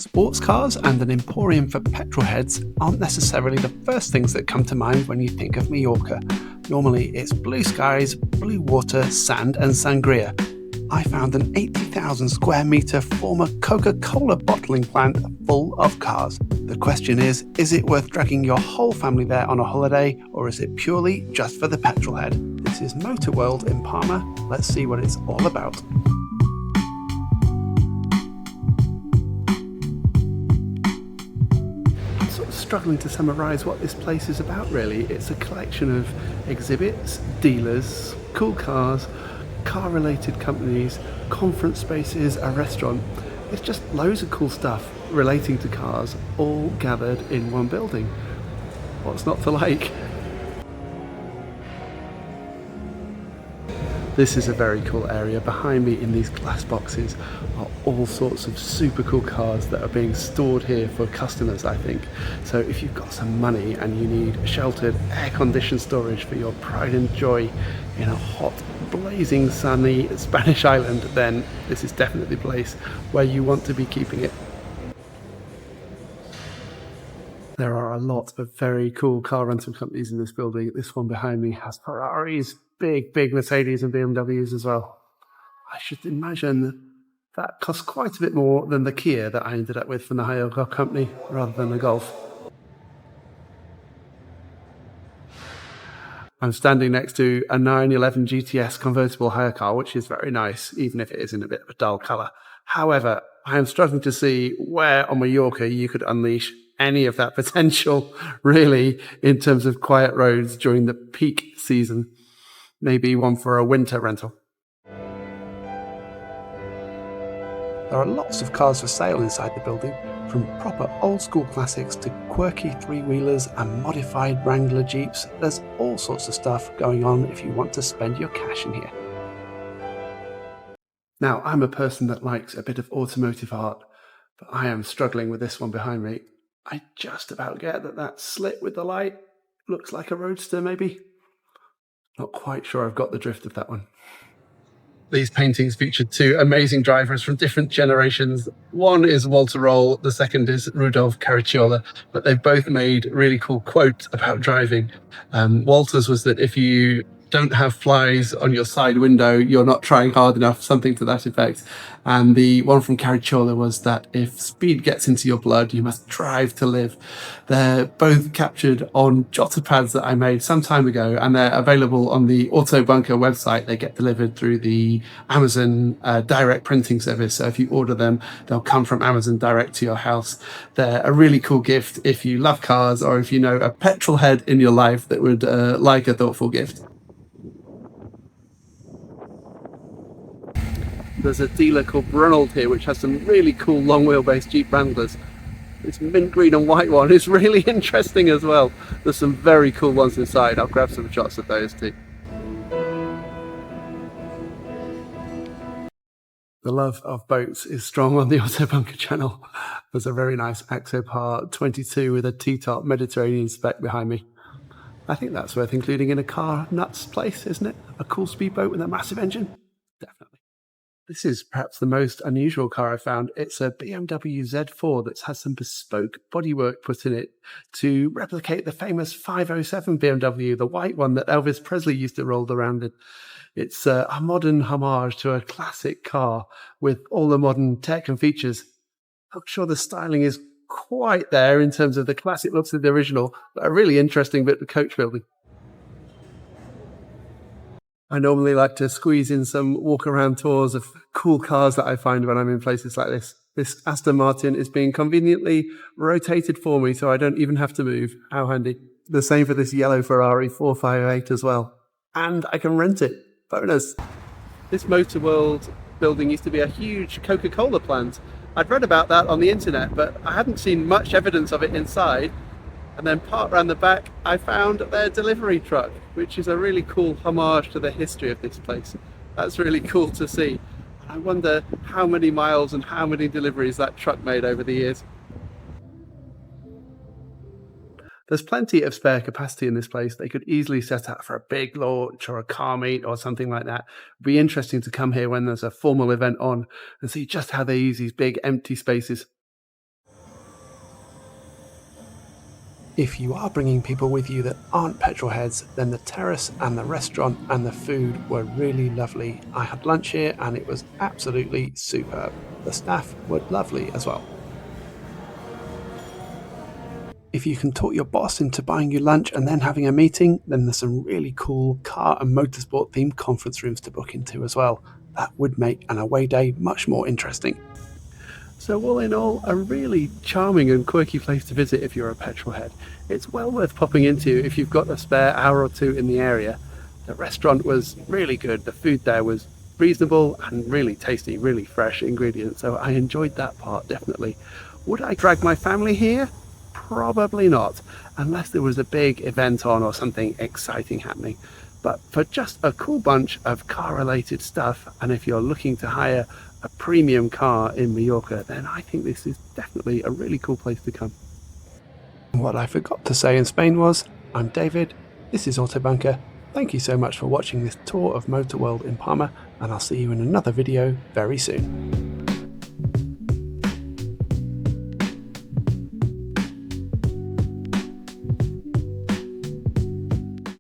Sports cars and an emporium for petrolheads aren't necessarily the first things that come to mind when you think of Mallorca. Normally it's blue skies, blue water, sand and sangria. I found an 80,000 square metre former Coca-Cola bottling plant full of cars. The question is it worth dragging your whole family there on a holiday, or is it purely just for the petrolhead? This is Motorworld in Palma. Let's see what it's all about. Struggling to summarise what this place is about really. It's a collection of exhibits, dealers, cool cars, car related companies, conference spaces, a restaurant. It's just loads of cool stuff relating to cars all gathered in one building. What's not to like? This is a very cool area. Behind me in these glass boxes are all sorts of super cool cars that are being stored here for customers, I think. So if you've got some money and you need sheltered, air-conditioned storage for your pride and joy in a hot, blazing, sunny Spanish island, then this is definitely the place where you want to be keeping it. There are a lot of very cool car rental companies in this building. This one behind me has Ferraris, big Mercedes and BMWs as well. I should imagine that costs quite a bit more than the Kia that I ended up with from the hire car company rather than the Golf. I'm standing next to a 911 GTS convertible hire car, which is very nice, even if it is in a bit of a dull colour. However, I am struggling to see where on Mallorca you could unleash any of that potential, really, in terms of quiet roads during the peak season. Maybe one for a winter rental. There are lots of cars for sale inside the building, from proper old school classics to quirky three-wheelers and modified Wrangler Jeeps. There's all sorts of stuff going on if you want to spend your cash in here. Now, I'm a person that likes a bit of automotive art, but I am struggling with this one behind me. I just about get that slit with the light looks like a roadster, maybe. Not quite sure I've got the drift of that one. These paintings featured two amazing drivers from different generations. One is Walter Roll, the second is Rudolf Caracciola, but they've both made really cool quotes about driving. Walter's was that if you don't have flies on your side window, you're not trying hard enough, something to that effect. And the one from Caracciola was that if speed gets into your blood, you must drive to live. They're both captured on jotter pads that I made some time ago, and they're available on the Autobunker website. They get delivered through the Amazon direct printing service. So if you order them, they'll come from Amazon direct to your house. They're a really cool gift if you love cars, or if you know a petrol head in your life that would like a thoughtful gift. There's a dealer called Ronald here, which has some really cool long wheelbase Jeep Wranglers. This mint green and white one is really interesting as well. There's some very cool ones inside. I'll grab some shots of those too. The love of boats is strong on the Autobunker channel. There's a very nice Axopar 22 with a T-top Mediterranean spec behind me. I think that's worth including in a car nuts place, isn't it? A cool speedboat with a massive engine? Definitely. This is perhaps the most unusual car I found. It's a BMW Z4 that has some bespoke bodywork put in it to replicate the famous 507 BMW, the white one that Elvis Presley used to roll around in. It's a modern homage to a classic car with all the modern tech and features. I'm not sure the styling is quite there in terms of the classic looks of the original, but a really interesting bit of coach building. I normally like to squeeze in some walk-around tours of cool cars that I find when I'm in places like this. This Aston Martin is being conveniently rotated for me, so I don't even have to move. How handy. The same for this yellow Ferrari 458 as well. And I can rent it. Bonus. This Motorworld building used to be a huge Coca-Cola plant. I'd read about that on the internet, but I hadn't seen much evidence of it inside. And then parked around the back, I found their delivery truck, which is a really cool homage to the history of this place. That's really cool to see. I wonder how many miles and how many deliveries that truck made over the years. There's plenty of spare capacity in this place. They could easily set up for a big launch or a car meet or something like that. It'd be interesting to come here when there's a formal event on and see just how they use these big empty spaces. If you are bringing people with you that aren't petrol heads, then the terrace and the restaurant and the food were really lovely. I had lunch here and it was absolutely superb. The staff were lovely as well. If you can talk your boss into buying you lunch and then having a meeting, then there's some really cool car and motorsport themed conference rooms to book into as well. That would make an away day much more interesting. So all in all, a really charming and quirky place to visit if you're a petrol head. It's well worth popping into if you've got a spare hour or two in the area. The restaurant was really good. The food there was reasonable and really tasty, really fresh ingredients. So I enjoyed that part, definitely. Would I drag my family here? Probably not, unless there was a big event on or something exciting happening. But for just a cool bunch of car related stuff, and if you're looking to hire a premium car in Mallorca, then I think this is definitely a really cool place to come. What I forgot to say in Spain was, I'm David, this is Autobunker. Thank you so much for watching this tour of Motorworld in Palma, and I'll see you in another video very soon.